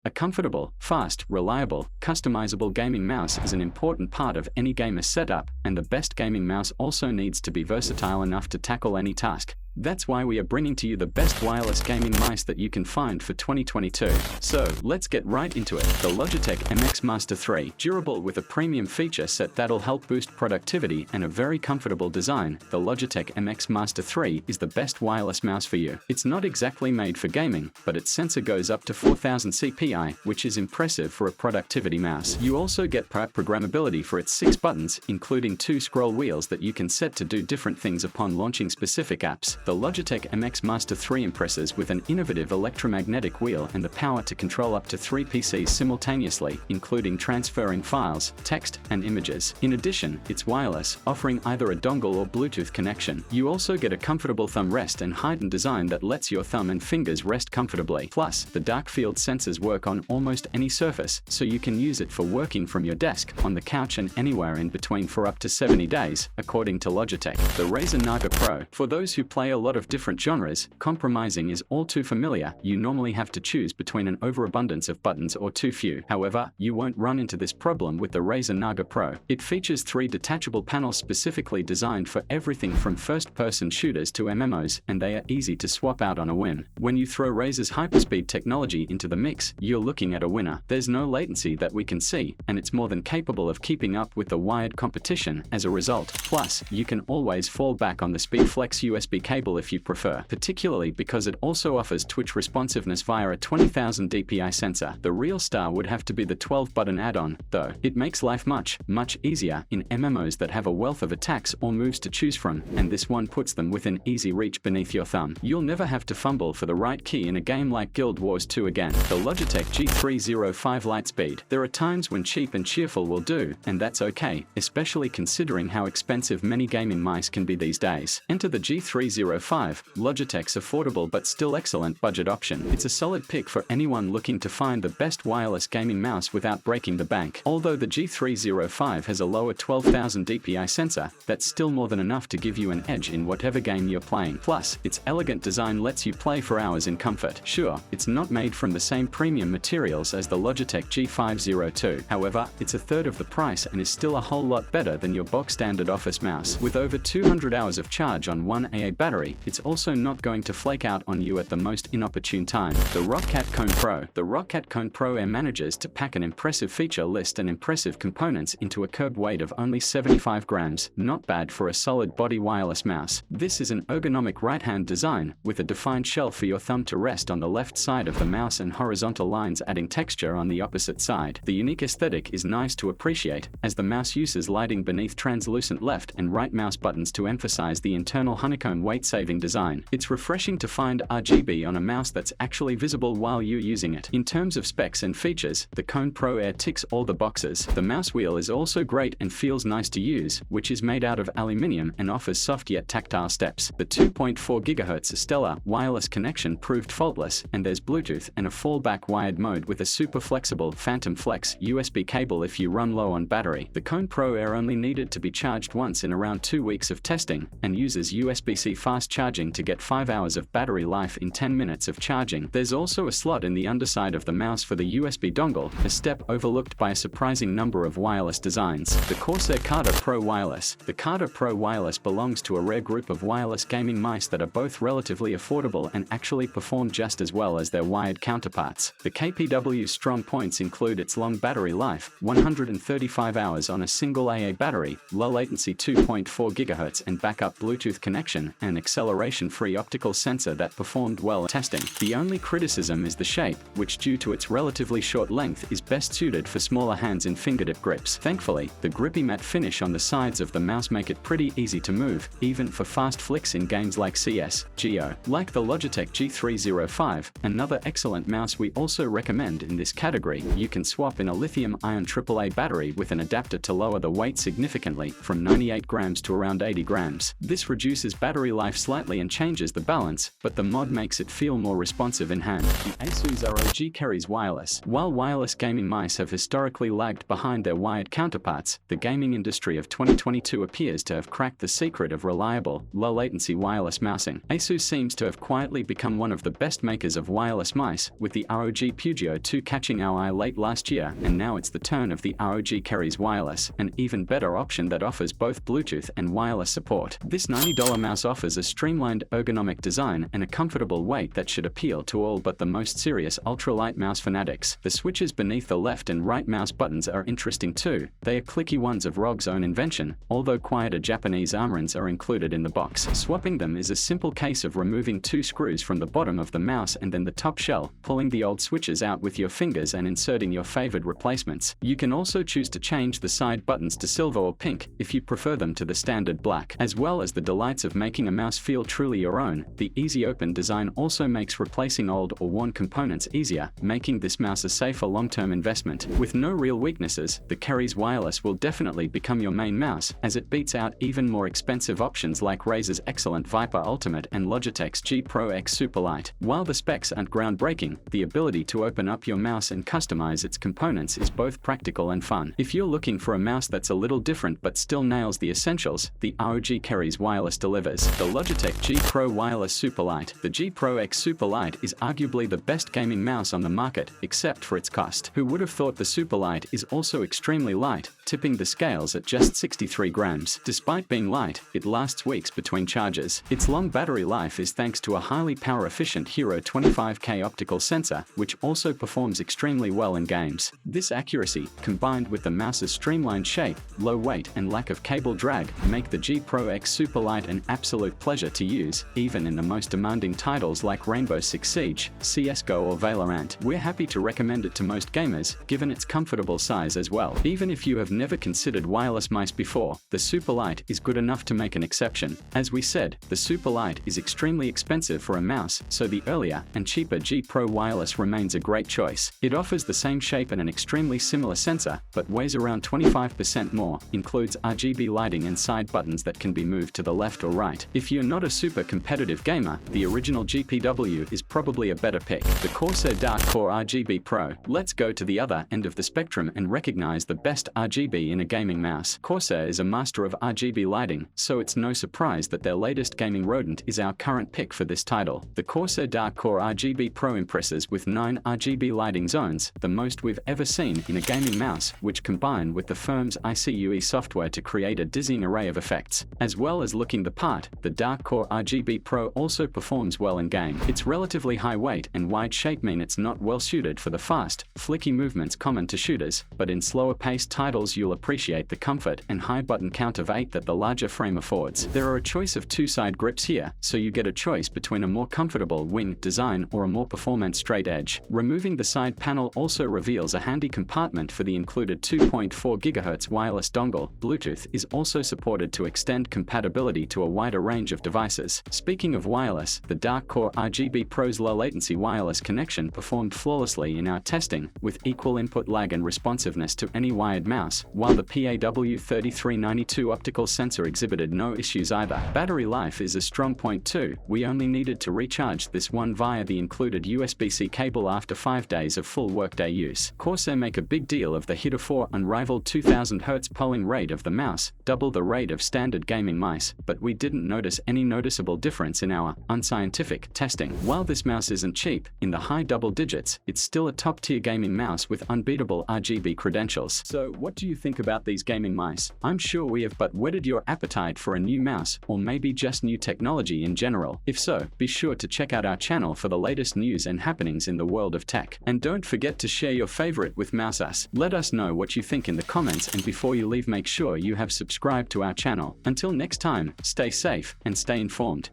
A comfortable, fast, reliable, customizable gaming mouse is an important part of any gamer's setup, and the best gaming mouse also needs to be versatile enough to tackle any task. That's why we are bringing to you the best wireless gaming mice that you can find for 2022. So, let's get right into it. The Logitech MX Master 3. Durable with a premium feature set that'll help boost productivity and a very comfortable design, the Logitech MX Master 3 is the best wireless mouse for you. It's not exactly made for gaming, but its sensor goes up to 4000 CPI, which is impressive for a productivity mouse. You also get programmability for its 6 buttons, including 2 scroll wheels that you can set to do different things upon launching specific apps. The Logitech MX Master 3 impresses with an innovative electromagnetic wheel and the power to control up to 3 PCs simultaneously, including transferring files, text, and images. In addition, it's wireless, offering either a dongle or Bluetooth connection. You also get a comfortable thumb rest and heightened design that lets your thumb and fingers rest comfortably. Plus, the dark field sensors work on almost any surface, so you can use it for working from your desk, on the couch, and anywhere in between for up to 70 days, according to Logitech. The Razer Naga Pro. For those who play a lot of different genres, compromising is all too familiar. You normally have to choose between an overabundance of buttons or too few. However, you won't run into this problem with the Razer Naga Pro. It features 3 detachable panels specifically designed for everything from first-person shooters to MMOs, and they are easy to swap out on a whim. When you throw Razer's hyperspeed technology into the mix, you're looking at a winner. There's no latency that we can see, and it's more than capable of keeping up with the wired competition as a result. Plus, you can always fall back on the SpeedFlex USB cable if you prefer, particularly because it also offers twitch responsiveness via a 20,000 dpi sensor. The real star would have to be the 12-button add-on, though. It makes life much easier in MMOs that have a wealth of attacks or moves to choose from, and this one puts them within easy reach beneath your thumb. You'll never have to fumble for the right key in a game like Guild Wars 2 again. The Logitech G305 Lightspeed. There are times when cheap and cheerful will do, and that's okay, especially considering how expensive many gaming mice can be these days. Enter the G305, Logitech's affordable but still excellent budget option. It's a solid pick for anyone looking to find the best wireless gaming mouse without breaking the bank. Although the G305 has a lower 12,000 dpi sensor, that's still more than enough to give you an edge in whatever game you're playing. Plus, its elegant design lets you play for hours in comfort. Sure, it's not made from the same premium materials as the Logitech G502. However, it's a third of the price and is still a whole lot better than your box standard office mouse. With over 200 hours of charge on one AA battery, it's also not going to flake out on you at the most inopportune time. The Roccat Kone Pro. The Roccat Kone Pro Air manages to pack an impressive feature list and impressive components into a curb weight of only 75 grams. Not bad for a solid body wireless mouse. This is an ergonomic right-hand design, with a defined shelf for your thumb to rest on the left side of the mouse and horizontal lines adding texture on the opposite side. The unique aesthetic is nice to appreciate, as the mouse uses lighting beneath translucent left and right mouse buttons to emphasize the internal honeycomb weight-saving design. It's refreshing to find RGB on a mouse that's actually visible while you're using it. In terms of specs and features, the Kone Pro Air ticks all the boxes. The mouse wheel is also great and feels nice to use, which is made out of aluminium and offers soft yet tactile steps. The 2.4 GHz Stellar wireless connection proved faultless, and there's Bluetooth and a fallback wired mode with a super flexible Phantom Flex USB cable if you run low on battery. The Kone Pro Air only needed to be charged once in around 2 weeks of testing, and uses USB-C fast charging to get 5 hours of battery life in 10 minutes of charging. There's also a slot in the underside of the mouse for the USB dongle, a step overlooked by a surprising number of wireless designs. The Corsair Katar Pro Wireless. The Katar Pro Wireless belongs to a rare group of wireless gaming mice that are both relatively affordable and actually perform just as well as their wired counterparts. The KPW's strong points include its long battery life, 135 hours on a single AA battery, low latency 2.4 GHz and backup Bluetooth connection, and acceleration-free optical sensor that performed well at testing. The only criticism is the shape, which due to its relatively short length is best suited for smaller hands and fingertip grips. Thankfully, the grippy matte finish on the sides of the mouse make it pretty easy to move, even for fast flicks in games like CS, GO. Like the Logitech G305, another excellent mouse we also recommend in this category, you can swap in a lithium-ion AAA battery with an adapter to lower the weight significantly, from 98 grams to around 80 grams. This reduces battery life life slightly and changes the balance, but the mod makes it feel more responsive in hand. The Asus ROG Keris Wireless. While wireless gaming mice have historically lagged behind their wired counterparts, the gaming industry of 2022 appears to have cracked the secret of reliable, low-latency wireless mousing. Asus seems to have quietly become one of the best makers of wireless mice, with the ROG Pugio 2 catching our eye late last year, and now it's the turn of the ROG Keris Wireless, an even better option that offers both Bluetooth and wireless support. This $90 mouse offers a streamlined ergonomic design and a comfortable weight that should appeal to all but the most serious ultralight mouse fanatics. The switches beneath the left and right mouse buttons are interesting too. They are clicky ones of ROG's own invention, although quieter Japanese armorings are included in the box. Swapping them is a simple case of removing 2 screws from the bottom of the mouse and then the top shell, pulling the old switches out with your fingers and inserting your favored replacements. You can also choose to change the side buttons to silver or pink if you prefer them to the standard black. As well as the delights of making a mouse feel truly your own, the easy open design also makes replacing old or worn components easier, making this mouse a safer long-term investment. With no real weaknesses, the Keris Wireless will definitely become your main mouse, as it beats out even more expensive options like Razer's excellent Viper Ultimate and Logitech's G Pro X Superlight. While the specs aren't groundbreaking, the ability to open up your mouse and customize its components is both practical and fun. If you're looking for a mouse that's a little different but still nails the essentials, the ROG Keris Wireless delivers. The Logitech G Pro Wireless Superlight. The G Pro X Superlight is arguably the best gaming mouse on the market, except for its cost. Who would have thought the Superlight is also extremely light, tipping the scales at just 63 grams. Despite being light, it lasts weeks between charges. Its long battery life is thanks to a highly power-efficient Hero 25K optical sensor, which also performs extremely well in games. This accuracy, combined with the mouse's streamlined shape, low weight, and lack of cable drag, make the G Pro X Superlight an absolute pleasure to use, even in the most demanding titles like Rainbow Six Siege, CSGO or Valorant. We're happy to recommend it to most gamers, given its comfortable size as well. Even if you have never considered wireless mice before, the Superlight is good enough to make an exception. As we said, the Superlight is extremely expensive for a mouse, so the earlier and cheaper G Pro Wireless remains a great choice. It offers the same shape and an extremely similar sensor, but weighs around 25% more, includes RGB lighting and side buttons that can be moved to the left or right. If you're not a super competitive gamer, the original GPW is probably a better pick. The Corsair Dark Core RGB Pro. Let's go to the other end of the spectrum and recognize the best RGB in a gaming mouse. Corsair is a master of RGB lighting, so it's no surprise that their latest gaming rodent is our current pick for this title. The Corsair Dark Core RGB Pro impresses with 9 RGB lighting zones, the most we've ever seen in a gaming mouse, which combine with the firm's ICUE software to create a dizzying array of effects. As well as looking the part, the Dark Core RGB Pro also performs well in game. Its relatively high weight and wide shape mean it's not well suited for the fast, flicky movements common to shooters, but in slower paced titles you'll appreciate the comfort and high button count of 8 that the larger frame affords. There are a choice of 2 side grips here, so you get a choice between a more comfortable wing design or a more performant straight edge. Removing the side panel also reveals a handy compartment for the included 2.4 GHz wireless dongle. Bluetooth is also supported to extend compatibility to a wider range of devices. Speaking of wireless, the Dark Core RGB Pro's low latency wireless connection performed flawlessly in our testing, with equal input lag and responsiveness to any wired mouse, while the PAW3392 optical sensor exhibited no issues either. Battery life is a strong point too. We only needed to recharge this one via the included USB-C cable after 5 days of full workday use. Corsair make a big deal of the heretofore unrivaled 2000 Hz polling rate of the mouse, double the rate of standard gaming mice, but we didn't notice any noticeable difference in our unscientific testing. While this mouse isn't cheap, in the high double digits, it's still a top-tier gaming mouse with unbeatable RGB credentials. So what do you think about these gaming mice? I'm sure we have but whetted your appetite for a new mouse, or maybe just new technology in general. If so, be sure to check out our channel for the latest news and happenings in the world of tech. And don't forget to share your favorite with Mouseus. Let us know what you think in the comments, and before you leave make sure you have subscribed to our channel. Until next time, stay safe and stay informed.